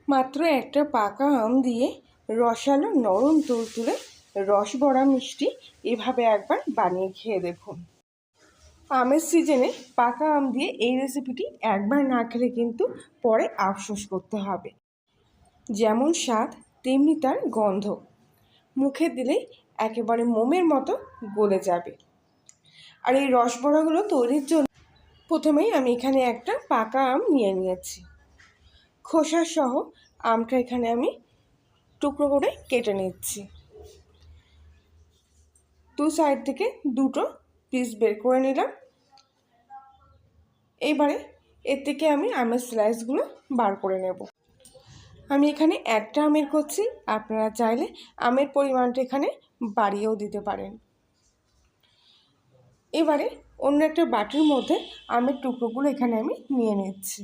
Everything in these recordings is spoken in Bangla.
মাত্র একটা পাকা আম দিয়ে রসালো নরম তুলতুলে রসবড়া মিষ্টি এভাবে একবার বানিয়ে খেয়ে দেখুন। আমের সিজনে পাকা আম দিয়ে এই রেসিপিটি একবার না খেলে কিন্তু পরে আফসোস করতে হবে। যেমন স্বাদ তেমনি তার গন্ধ, মুখে দিলেই একেবারে মোমের মতো গলে যাবে। আর এই রসবড়াগুলো তৈরির জন্য প্রথমেই আমি এখানে একটা পাকা আম নিয়ে নিয়েছি। খোসা সহ আমটা এখানে আমি টুকরো করে কেটে নিচ্ছি। দু সাইড থেকে দুটো পিস বের করে নিলাম। এইবারে এর থেকে আমি আমের স্লাইসগুলো বার করে নেব। আমি এখানে একটা আমের করছি, আপনারা চাইলে আমের পরিমাণটা এখানে বাড়িয়েও দিতে পারেন। এবারে অন্য একটা বাটির মধ্যে আমের টুকরোগুলো এখানে আমি নিয়ে নিচ্ছি।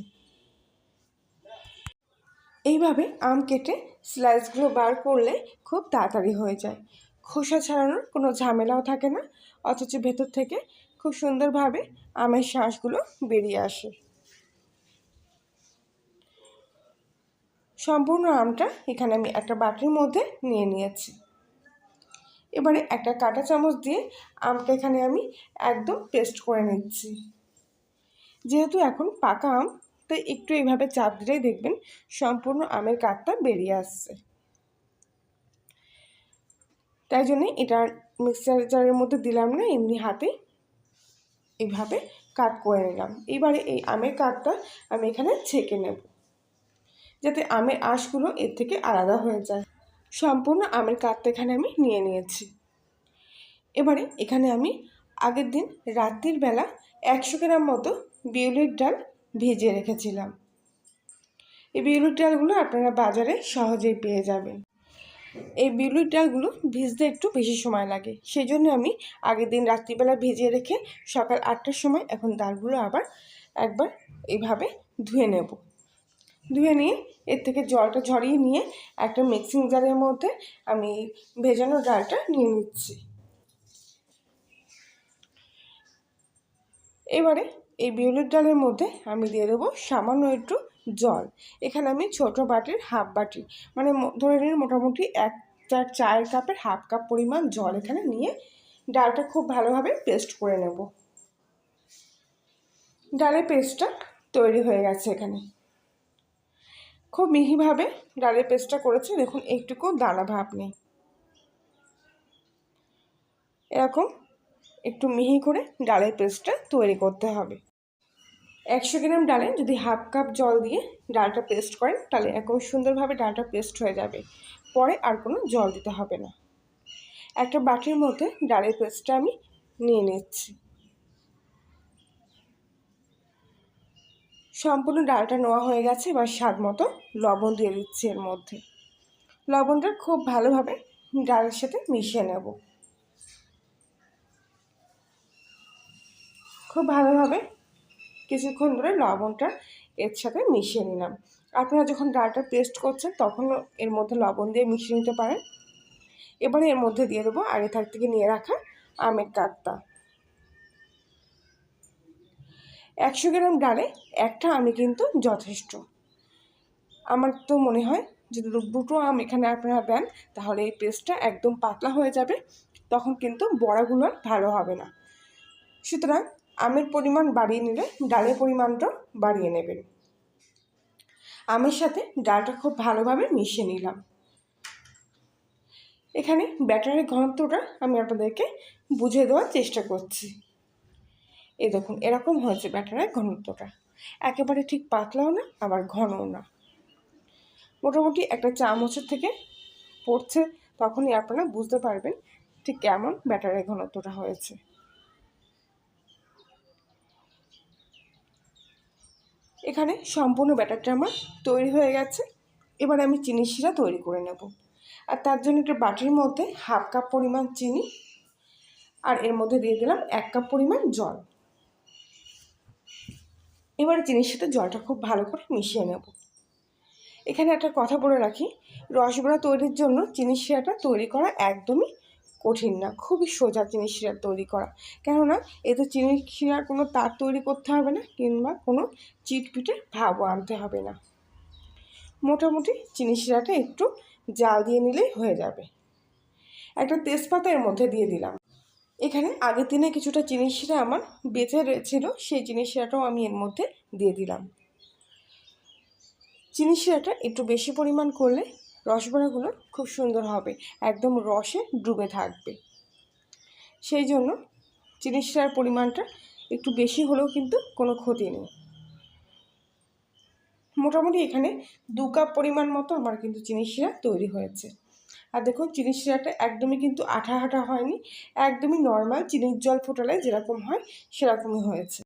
এইভাবে আম কেটে স্লাইসগুলো বার করলে খুব তাড়াতাড়ি হয়ে যায়, খোসা ছাড়ানোর কোনো ঝামেলাও থাকে না, অথচ ভেতর থেকে খুব সুন্দরভাবে আমের শাঁসগুলো বেরিয়ে আসে। সম্পূর্ণ আমটা এখানে আমি একটা বাটির মধ্যে নিয়ে নিয়েছি। এবারে একটা কাঁটা চামচ দিয়ে আমটা এখানে আমি একদম পেস্ট করে নিচ্ছি। যেহেতু এখন পাকা আম, তাই একটু এইভাবে চাপ দিলেই দেখবেন সম্পূর্ণ আমের কাঠটা বেরিয়ে আসছে। তাই জন্যে এটা মিক্সার জারের মধ্যে দিলাম না, এমনি হাতে এইভাবে কাট করে নিলাম। এবারে এই আমের কাঠটা আমি এখানে ছেঁকে নেব, যাতে আমের আঁশগুলো এর থেকে আলাদা হয়ে যায়। সম্পূর্ণ আমের কাঠটা এখানে আমি নিয়ে নিয়েছি। এবারে এখানে আমি আগের দিন রাত্রির বেলা 100 গ্রাম মতো বিউলির ডাল ভিজিয়ে রেখেছিলাম। এই বিউলির ডালগুলো আপনারা বাজারে সহজেই পেয়ে যাবেন। এই বিউলির ডালগুলো ভিজতে একটু বেশি সময় লাগে, সেই জন্য আমি আগের দিন রাত্রিবেলা ভিজিয়ে রেখে সকাল 8টার সময় এখন ডালগুলো আবার একবার এইভাবে ধুয়ে নেব। ধুয়ে নিয়ে এর থেকে জলটা ঝরিয়ে নিয়ে একটা মিক্সিং জারের মধ্যে আমি ভেজানো ডালটা নিয়ে নিচ্ছি। এবারে এই বিউলির ডালের মধ্যে আমি দিয়ে দেবো সামান্য একটু জল। এখানে আমি ছোটো বাটির হাফ বাটি, মানে ধরে নিন মোটামুটি 1/4 চায়ের কাপের হাফ কাপ পরিমাণ জল এখানে নিয়ে ডালটা খুব ভালোভাবে পেস্ট করে নেব। ডালের পেস্টটা তৈরি হয়ে গেছে। এখানে খুব মিহিভাবে ডালের পেস্টটা করেছি, দেখুন একটুকু দানা ভাব নেই। এরকম একটু মিহি করে ডালের পেস্টটা তৈরি করতে হবে। 100 গ্রাম ডালে যদি হাফ কাপ জল দিয়ে ডালটা পেস্ট করেন তাহলে এরকম সুন্দরভাবে ডালটা পেস্ট হয়ে যাবে, পরে আর কোনো জল দিতে হবে না। একটা বাটির মধ্যে ডালের পেস্টটা আমি নিয়ে নিচ্ছি। সম্পূর্ণ ডালটা নেওয়া হয়ে গেছে। এবার স্বাদ মতো লবণ দিয়ে দিচ্ছি এর মধ্যে। লবণটা খুব ভালোভাবে ডালের সাথে মিশিয়ে নেব। খুব ভালোভাবে কিছুক্ষণ ধরে লবণটা এর সাথে মিশিয়ে নিলাম। আপনারা যখন ডালটা পেস্ট করছেন তখন এর মধ্যে লবণ দিয়ে মিশিয়ে নিতে পারেন। এবারে এর মধ্যে দিয়ে দেবো আগে থাক থেকে নিয়ে রাখা আমের কাঠটা। 100 গ্রাম ডালে একটা আমি কিন্তু যথেষ্ট। আমার তো মনে হয় যদি দুটো আম এখানে আপনারা দেন তাহলে এই পেস্টটা একদম পাতলা হয়ে যাবে, তখন কিন্তু বড়াগুলো ভালো হবে না। সুতরাং আমের পরিমাণ বাড়িয়ে নিলে ডালের পরিমাণটা বাড়িয়ে নেবেন। আমের সাথে ডালটা খুব ভালোভাবে মিশিয়ে নিলাম। এখানে ব্যাটারের ঘনত্বটা আমি আপনাদেরকে বুঝিয়ে দেওয়ার চেষ্টা করছি। এই দেখুন এরকম হয়েছে ব্যাটারের ঘনত্বটা, একেবারে ঠিক পাতলাও না আবার ঘনও না, মোটামুটি একটা চামচের থেকে পড়ছে, তখনই আপনারা বুঝতে পারবেন ঠিক কেমন ব্যাটারের ঘনত্বটা হয়েছে। এখানে সম্পূর্ণ ব্যাটারটা আমার তৈরি হয়ে গেছে। এবার আমি চিনি শিরা তৈরি করে নেব। আর তার জন্য একটা বাটির মধ্যে হাফ কাপ পরিমাণ চিনি আর এর মধ্যে দিয়ে দিলাম 1 কাপ পরিমাণ জল। এবার চিনির সাথে জলটা খুব ভালো করে মিশিয়ে নেব। এখানে একটা কথা বলে রাখি, রসবড়া তৈরির জন্য চিনি শিরাটা তৈরি করা একদমই কঠিন না, খুবই সোজা চিনি শিরা তৈরি করা। কেননা এতে চিনি শিরার কোনো তার তৈরি করতে হবে না, কিংবা কোনো চিটপিটে ভাবও আনতে হবে না। মোটামুটি চিনি শিরাটা একটু জাল দিয়ে নিলেই হয়ে যাবে। একটা তেজপাতা এর মধ্যে দিয়ে দিলাম। এখানে আগের দিনে কিছুটা চিনি শিরা আমার বেঁচে রয়েছিল, সেই চিনি শিরাটাও আমি এর মধ্যে দিয়ে দিলাম। চিনি শিরাটা একটু বেশি পরিমাণ করলে রসবড়াগুলো খুব সুন্দর হবে, একদম রসে ডুবে থাকবে। সেই জন্য চিনি শিরার পরিমাণটা একটু বেশি হলেও কিন্তু কোনো ক্ষতি নেই। মোটামুটি এখানে 2 কাপ পরিমাণ মতো আমার কিন্তু চিনি শিরা তৈরি হয়েছে। আর দেখুন চিনি শিরাটা একদমই কিন্তু আঠা আঠা হয়নি, একদমই নর্মাল চিনির জল ফোটালে যেরকম হয় সেরকমই হয়েছে।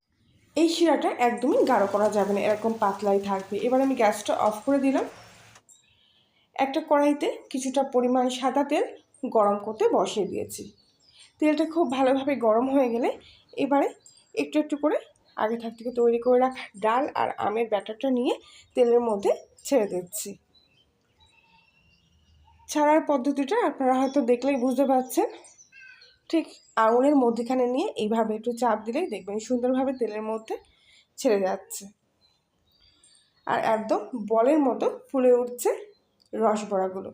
এই শিরাটা একদমই গাঢ় করা যাবে না, এরকম পাতলাই থাকবে। এবার আমি গ্যাসটা অফ করে দিলাম। একটা কড়াইতে কিছুটা পরিমাণ সাদা তেল গরম করতে বসিয়ে দিয়েছি। তেলটা খুব ভালোভাবে গরম হয়ে গেলে এবারে একটু একটু করে আগে থেকে তৈরি করে রাখা ডাল আর আমের ব্যাটারটা নিয়ে তেলের মধ্যে ছেড়ে দিচ্ছি। ছাড়ার পদ্ধতিটা আপনারা হয়তো দেখলেই বুঝতে পারছেন। ঠিক আঙুলের মধ্যেখানে নিয়ে এইভাবে একটু চাপ দিলেই দেখবেন সুন্দরভাবে তেলের মধ্যে ছেড়ে যাচ্ছে আর একদম বলের মতো ফুলে উঠছে রসবড়াগুলো।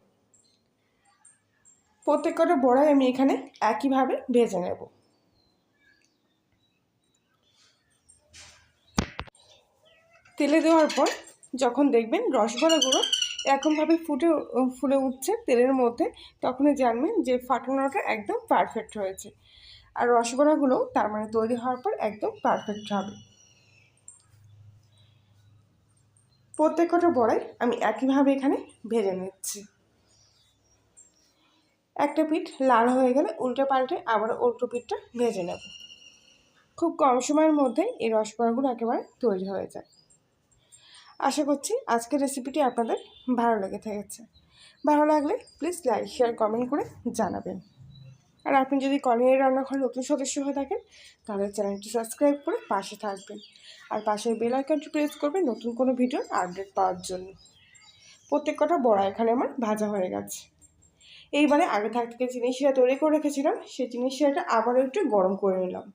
প্রত্যেকটা বড়াই আমি এখানে একইভাবে ভেজে নেব। তেলে দেওয়ার পর যখন দেখবেন রসবড়াগুলো এরকমভাবে ফুলে উঠছে তেলের মধ্যে, তখনই জানবেন যে ফাটানোটা একদম পারফেক্ট হয়েছে। আর রসবড়াগুলো তার মানে তৈরি হওয়ার পর একদম পারফেক্ট হবে। প্রত্যেকটা বড়াই আমি একইভাবে এখানে ভেজে নিচ্ছি। একটা পিঠ লাল হয়ে গেলে উল্টে পাল্টে আবার উল্টো পিঠটা ভেজে নেব। খুব কম সময়ের মধ্যে এই রসবড়াগুলো একেবারে তৈরি হয়ে যায়। আশা করছি আজকের রেসিপিটি আপনাদের ভালো লেগে থেকেছে। ভালো লাগলে প্লিজ লাইক শেয়ার কমেন্ট করে জানাবেন। আর আপনি যদি কলিনের রান্নাঘর নতুন সদস্য হয়ে থাকেন তাহলে চ্যানেলটি সাবস্ক্রাইব করে পাশে থাকবেন আর পাশের বেল আইকনটি প্রেস করবেন নতুন কোনো ভিডিওর আপডেট পাওয়ার জন্য। প্রত্যেকটা বড়া এখানে আমার ভাজা হয়ে গেছে। এইবারে আগে থেকে চিনি শিরা তৈরি করে রেখেছিলাম, সেই চিনি শিরাটা আবারও একটু গরম করে নিলাম।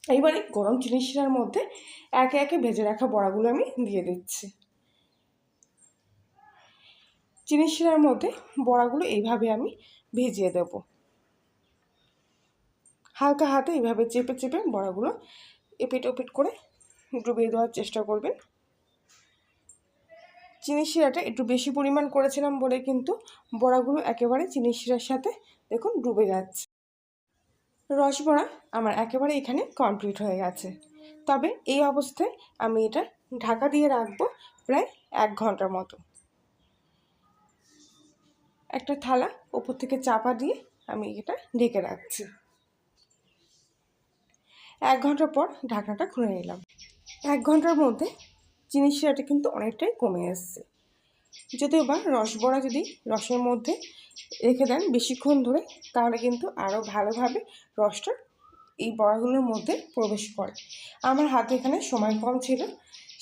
এইবারে গরম চিনি শিরার মধ্যে একে একে ভেজে রাখা বড়াগুলো আমি দিয়ে দিচ্ছি। চিনি শিরার মধ্যে বড়াগুলো এইভাবে আমি ভিজিয়ে দেব। হালকা হাতে এইভাবে চেপে চেপে বড়াগুলো এপিট ওপিট করে ডুবিয়ে দেওয়ার চেষ্টা করবেন। চিনি শিরাটা একটু বেশি পরিমাণ করেছিলাম বলে কিন্তু বড়াগুলো একেবারে চিনি শিরার সাথে দেখুন ডুবে যাচ্ছে। রসবড়া আমার একেবারে এখানে কমপ্লিট হয়ে গেছে। তবে এই অবস্থায় আমি এটা ঢাকা দিয়ে রাখবো প্রায় 1 ঘন্টার মতো। একটা থালা উপর থেকে চাপা দিয়ে আমি এটা ঢেকে রাখছি। 1 ঘন্টা পর ঢাকনাটা খুলে নিলাম। 1 ঘন্টার মধ্যে চিনি শিরাটা কিন্তু অনেকটাই কমে এসছে। যদিও বা রসবড়া যদি রসের মধ্যে রেখে দেন বেশিক্ষণ ধরে তাহলে কিন্তু আরও ভালোভাবে রসটা এই বড়াগুলোর মধ্যে প্রবেশ করে। আমার হাতে এখানে সময় কম ছিল,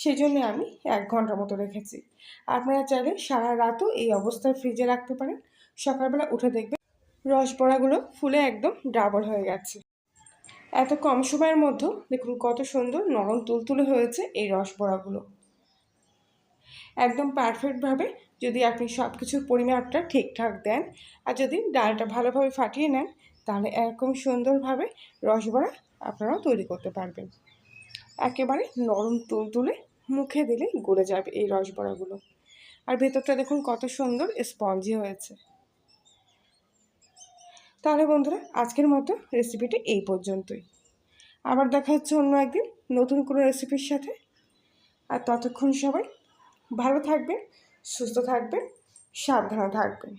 সেই জন্য আমি 1 ঘন্টার মতো রেখেছি। আপনারা চাইলে সারা রাতও এই অবস্থায় ফ্রিজে রাখতে পারেন। সকালবেলা উঠে দেখবেন রসবড়াগুলো ফুলে একদম ডাবল হয়ে গেছে। এত কম সময়ের মধ্যেও দেখুন কত সুন্দর নরম তুলতুলে হয়েছে এই রসবড়াগুলো। একদম পারফেক্টভাবে যদি আপনি সব কিছুর পরিমাপটা ঠিকঠাক দেন আর যদি ডালটা ভালোভাবে ফাটিয়ে নেন তাহলে এরকম সুন্দরভাবে রসবড়া আপনারাও তৈরি করতে পারবেন। একেবারে নরম তুলতুলে মুখে দিলে গলে যাবে এই রসবড়াগুলো। আর ভেতরটা দেখুন কত সুন্দর স্পঞ্জি হয়েছে। তাহলে বন্ধুরা আজকের মতো রেসিপিটি এই পর্যন্তই। আবার দেখা হচ্ছে অন্য একদিন নতুন কোনো রেসিপির সাথে। আর ততক্ষণ সবাই ভালো থাকবেন, সুস্থ থাকবেন, সাবধানে থাকবেন।